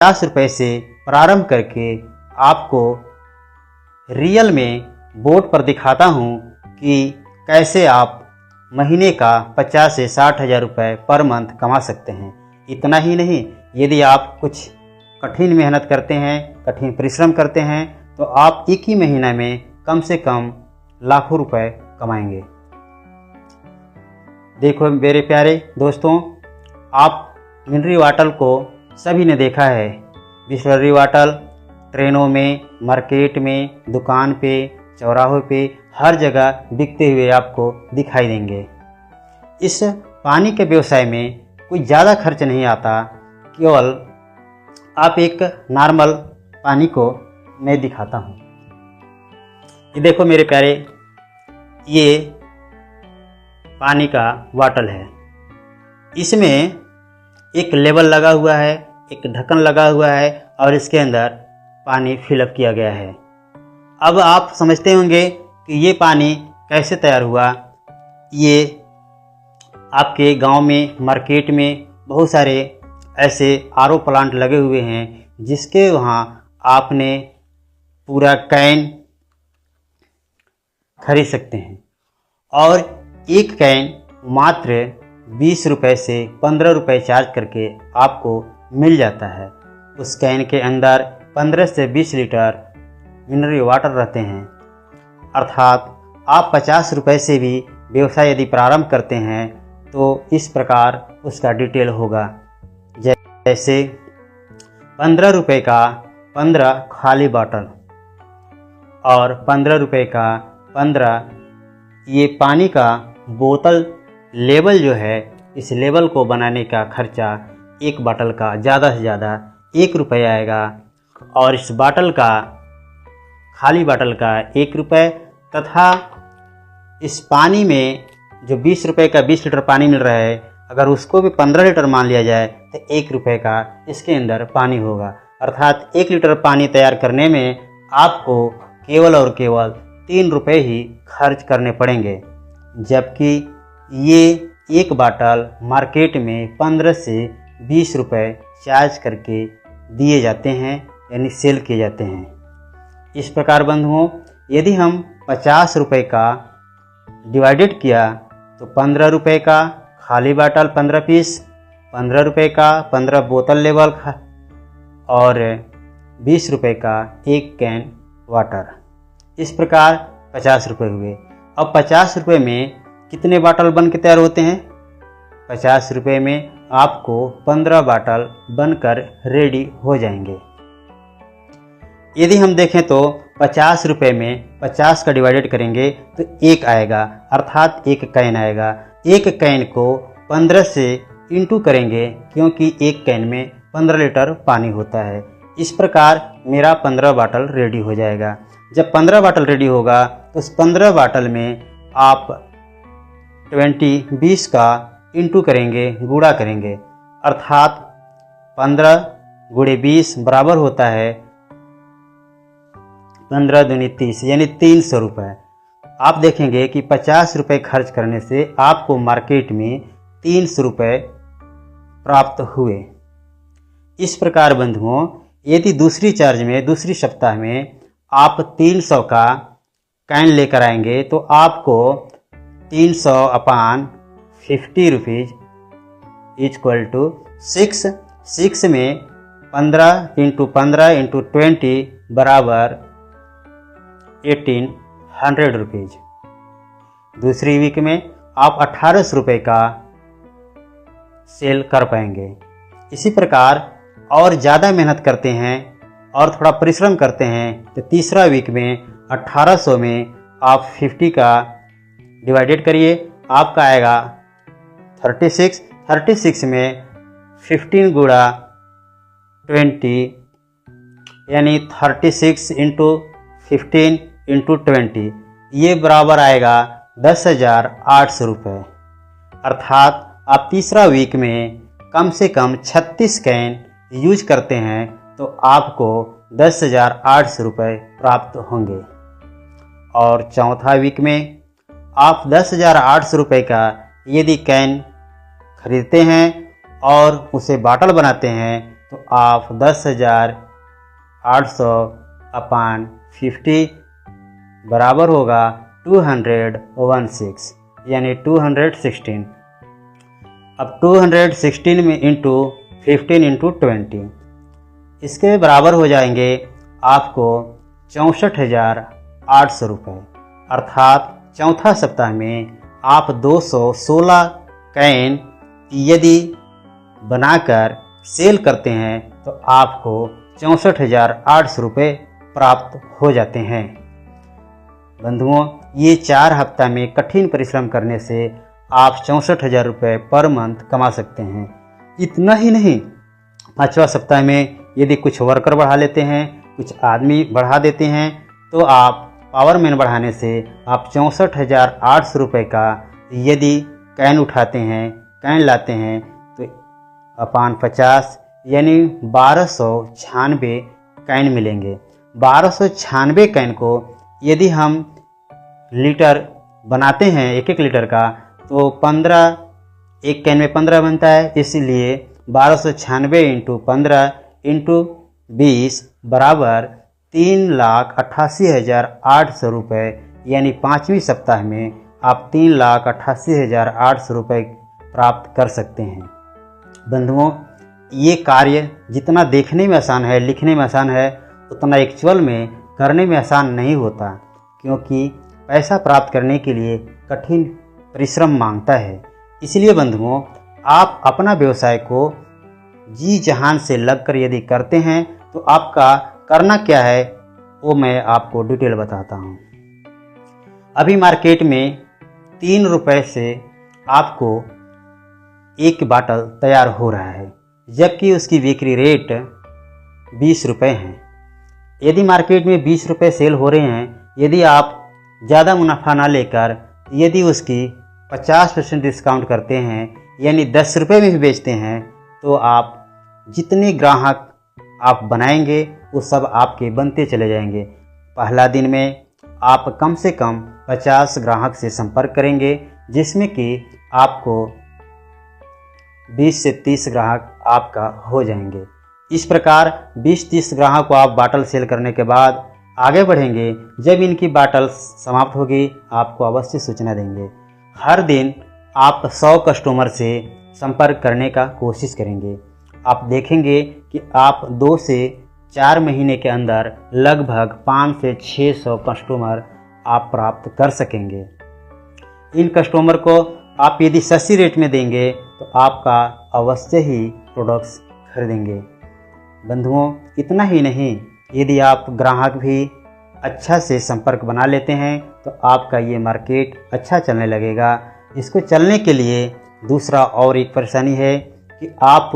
रुपये से प्रारंभ करके आपको रियल में बोर्ड पर दिखाता हूँ कि कैसे आप महीने का 50 से 60 हज़ार रुपये पर मंथ कमा सकते हैं। इतना ही नहीं, यदि आप कुछ कठिन मेहनत करते हैं, कठिन परिश्रम करते हैं, तो आप एक ही महीना में कम से कम लाखों रुपए कमाएंगे। देखो मेरे प्यारे दोस्तों, आप मिनरल वाटर को सभी ने देखा है। बिसलरी वाटर ट्रेनों में, मार्केट में, दुकान पे, चौराहों पे, हर जगह बिकते हुए आपको दिखाई देंगे। इस पानी के व्यवसाय में कोई ज़्यादा खर्च नहीं आता, केवल आप एक नॉर्मल पानी को मैं दिखाता हूँ। ये देखो मेरे प्यारे, ये पानी का बॉटल है। इसमें एक लेबल लगा हुआ है, एक ढक्कन लगा हुआ है और इसके अंदर पानी फिलअप किया गया है। अब आप समझते होंगे कि ये पानी कैसे तैयार हुआ। ये आपके गांव में, मार्केट में बहुत सारे ऐसे आरओ प्लांट लगे हुए हैं जिसके वहाँ आपने पूरा कैन खरीद सकते हैं और एक कैन मात्र 20 रुपये से 15 रुपये चार्ज करके आपको मिल जाता है। उस कैन के अंदर 15 से 20 लीटर मिनरल वाटर रहते हैं। अर्थात आप 50 रुपये से भी व्यवसाय यदि प्रारंभ करते हैं तो इस प्रकार उसका डिटेल होगा। जैसे 15 रुपये का 15 खाली बॉटल और 15 रुपये का 15 ये पानी का बोतल लेबल जो है, इस लेबल को बनाने का खर्चा एक बॉटल का ज़्यादा से ज़्यादा 1 रुपये आएगा और इस बॉटल का, खाली बॉटल का 1 रुपये, तथा इस पानी में जो 20 रुपये का 20 लीटर पानी मिल रहा है, अगर उसको भी 15 लीटर मान लिया जाए तो 1 रुपये का इसके अंदर पानी होगा। अर्थात 1 लीटर पानी तैयार करने में आपको केवल और केवल 3 रुपये ही खर्च करने पड़ेंगे, जबकि ये एक बाटल मार्केट में 15 से 20 रुपये चार्ज करके दिए जाते हैं, यानी सेल किए जाते हैं। इस प्रकार बंधुओं, यदि हम 50 रुपये का डिवाइडेड किया तो 15 रुपये का खाली बाटल 15 पीस, 15 रुपये का 15 बोतल लेबल और 20 रुपये का एक कैन वाटर। इस प्रकार 50 रुपये हुए। अब 50 रुपये में कितने बाटल बन के तैयार होते हैं? 50 रुपये में आपको 15 बाटल बनकर रेडी हो जाएंगे। यदि हम देखें तो 50 रुपये में 50 का डिवाइडेड करेंगे तो 1 आएगा, अर्थात एक कैन आएगा। एक कैन को 15 से इंटू करेंगे क्योंकि एक कैन में 15 लीटर पानी होता है। इस प्रकार मेरा 15 बाटल रेडी हो जाएगा। जब 15 बाटल रेडी होगा तो उस 15 बाटल में आप 20 का इंटू करेंगे, गुणा करेंगे, अर्थात 15 गुणे 20 बराबर होता है 15 दूनी 30, यानी 300 रुपये। आप देखेंगे कि 50 रुपये खर्च करने से आपको मार्केट में 300 रुपये प्राप्त हुए। इस प्रकार बंधुओं, यदि दूसरी चार्ज में, दूसरी सप्ताह में आप 300 का कैन लेकर आएंगे तो आपको 300 अपान 50 रुपीज़ इक्वल टू 6 में 15 इंटू 15 इंटू 20 बराबर 1800 रुपीज़। दूसरी वीक में आप 1800 रुपये का सेल कर पाएंगे। इसी प्रकार और ज़्यादा मेहनत करते हैं और थोड़ा परिश्रम करते हैं तो तीसरा वीक में 1800 में आप 50 का डिवाइडेड करिए, आपका आएगा 36 में 15 गुणा 20, यानी 36 इंटू 15 इंटू 20, ये बराबर आएगा 10,800 रुपये। अर्थात आप तीसरा वीक में कम से कम 36 कैन यूज करते हैं तो आपको 10,800 रुपये प्राप्त होंगे। और चौथा वीक में आप 10,800 रुपये का यदि कैन खरीदते हैं और उसे बाटल बनाते हैं तो आप 10,800 अपान 50 बराबर होगा 216 यानी 216। अब 216 में इंटू 15 इंटू 20 इसके बराबर हो जाएंगे आपको 64,800 रुपये। अर्थात चौथा सप्ताह में आप 216 कैन यदि बनाकर सेल करते हैं तो आपको 64,800 रुपये प्राप्त हो जाते हैं। बंधुओं, ये 4 हफ्ता में कठिन परिश्रम करने से आप 64,000 रुपये पर मंथ कमा सकते हैं। इतना ही नहीं, 5वां सप्ताह में यदि कुछ वर्कर बढ़ा लेते हैं, कुछ आदमी बढ़ा देते हैं, तो आप पावरमैन बढ़ाने से आप 64,800 रुपये का यदि कैन उठाते हैं, कैन लाते हैं, तो अपान 50 यानी 1296 कैन मिलेंगे। 1296 कैन को यदि हम लीटर बनाते हैं, एक एक लीटर का, तो 15 एक कैन में 15 बनता है, इसलिए 1296 इंटू 15 इंटू 20 बराबर 3,88,800 रुपये, यानी 5वीं सप्ताह में आप 3,88,800 रुपये प्राप्त कर सकते हैं। बंधुओं, ये कार्य जितना देखने में आसान है, लिखने में आसान है, उतना एक्चुअल में करने में आसान नहीं होता, क्योंकि पैसा प्राप्त करने के लिए कठिन परिश्रम मांगता है। इसलिए बंधुओं, आप अपना व्यवसाय को जी जहान से लगकर यदि करते हैं तो आपका करना क्या है वो मैं आपको डिटेल बताता हूँ। अभी मार्केट में 3 रुपये से आपको एक बाटल तैयार हो रहा है, जबकि उसकी बिक्री रेट 20 रुपये है। यदि मार्केट में 20 रुपये सेल हो रहे हैं, यदि आप ज़्यादा मुनाफा ना लेकर यदि उसकी 50% डिस्काउंट करते हैं, यानी 10 रुपये में भी बेचते हैं, तो आप जितने ग्राहक आप बनाएंगे वो सब आपके बनते चले जाएंगे। पहला दिन में आप कम से कम 50 ग्राहक से संपर्क करेंगे, जिसमें कि आपको 20 से 30 ग्राहक आपका हो जाएंगे। इस प्रकार 20-30 ग्राहक को आप बाटल सेल करने के बाद आगे बढ़ेंगे। जब इनकी बाटल समाप्त होगी आपको अवश्य सूचना देंगे। हर दिन आप 100 कस्टमर से संपर्क करने का कोशिश करेंगे। आप देखेंगे कि आप 2 से 4 महीने के अंदर लगभग 500 से 600 कस्टमर आप प्राप्त कर सकेंगे। इन कस्टमर को आप यदि सस्ती रेट में देंगे तो आपका अवश्य ही प्रोडक्ट्स खरीदेंगे। बंधुओं, इतना ही नहीं, यदि आप ग्राहक भी अच्छा से संपर्क बना लेते हैं तो आपका ये मार्केट अच्छा चलने लगेगा। इसको चलने के लिए दूसरा और एक परेशानी है कि आप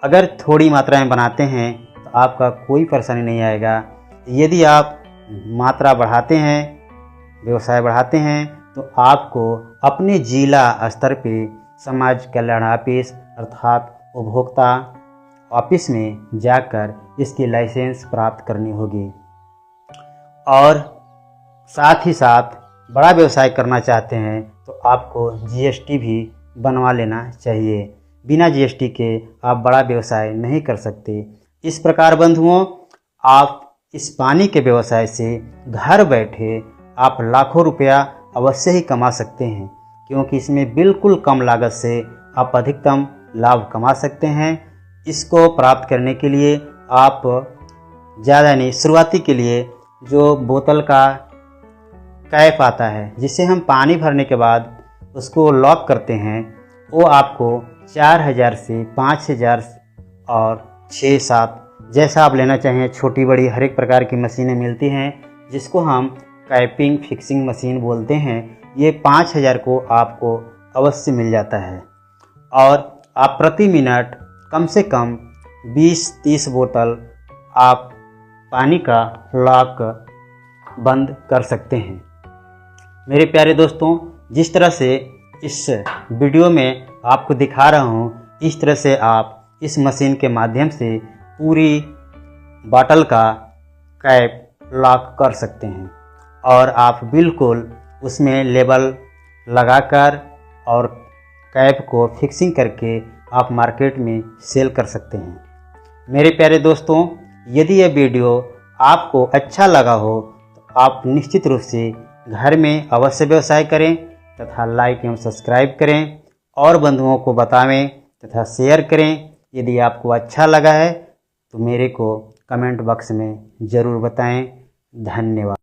अगर थोड़ी मात्रा में बनाते हैं तो आपका कोई परेशानी नहीं आएगा। यदि आप मात्रा बढ़ाते हैं, व्यवसाय बढ़ाते हैं, तो आपको अपने जिला स्तर पे समाज कल्याण ऑफिस अर्थात उपभोक्ता ऑफिस में जाकर इसकी लाइसेंस प्राप्त करनी होगी। और साथ ही साथ बड़ा व्यवसाय करना चाहते हैं तो आपको जीएसटी भी बनवा लेना चाहिए। बिना जीएसटी के आप बड़ा व्यवसाय नहीं कर सकते। इस प्रकार बंधुओं, आप इस पानी के व्यवसाय से घर बैठे आप लाखों रुपया अवश्य ही कमा सकते हैं, क्योंकि इसमें बिल्कुल कम लागत से आप अधिकतम लाभ कमा सकते हैं। इसको प्राप्त करने के लिए आप ज़्यादा नहीं, शुरुआती के लिए जो बोतल का कैप आता है जिसे हम पानी भरने के बाद उसको लॉक करते हैं, वो आपको 4,000 से 5,000 और 6-7 जैसा आप लेना चाहें, छोटी बड़ी हर एक प्रकार की मशीनें मिलती हैं, जिसको हम कैपिंग फिक्सिंग मशीन बोलते हैं। ये 5,000 को आपको अवश्य मिल जाता है और आप प्रति मिनट कम से कम 20-30 बोतल आप पानी का लॉक बंद कर सकते हैं। मेरे प्यारे दोस्तों, जिस तरह से इस वीडियो में आपको दिखा रहा हूँ, इस तरह से आप इस मशीन के माध्यम से पूरी बॉटल का कैप लॉक कर सकते हैं और आप बिल्कुल उसमें लेबल लगाकर और कैप को फिक्सिंग करके आप मार्केट में सेल कर सकते हैं। मेरे प्यारे दोस्तों, यदि यह वीडियो आपको अच्छा लगा हो तो आप निश्चित रूप से घर में अवश्य व्यवसाय करें तथा लाइक एवं सब्सक्राइब करें और बंधुओं को बताएं तथा शेयर करें। यदि आपको अच्छा लगा है तो मेरे को कमेंट बॉक्स में ज़रूर बताएं। धन्यवाद।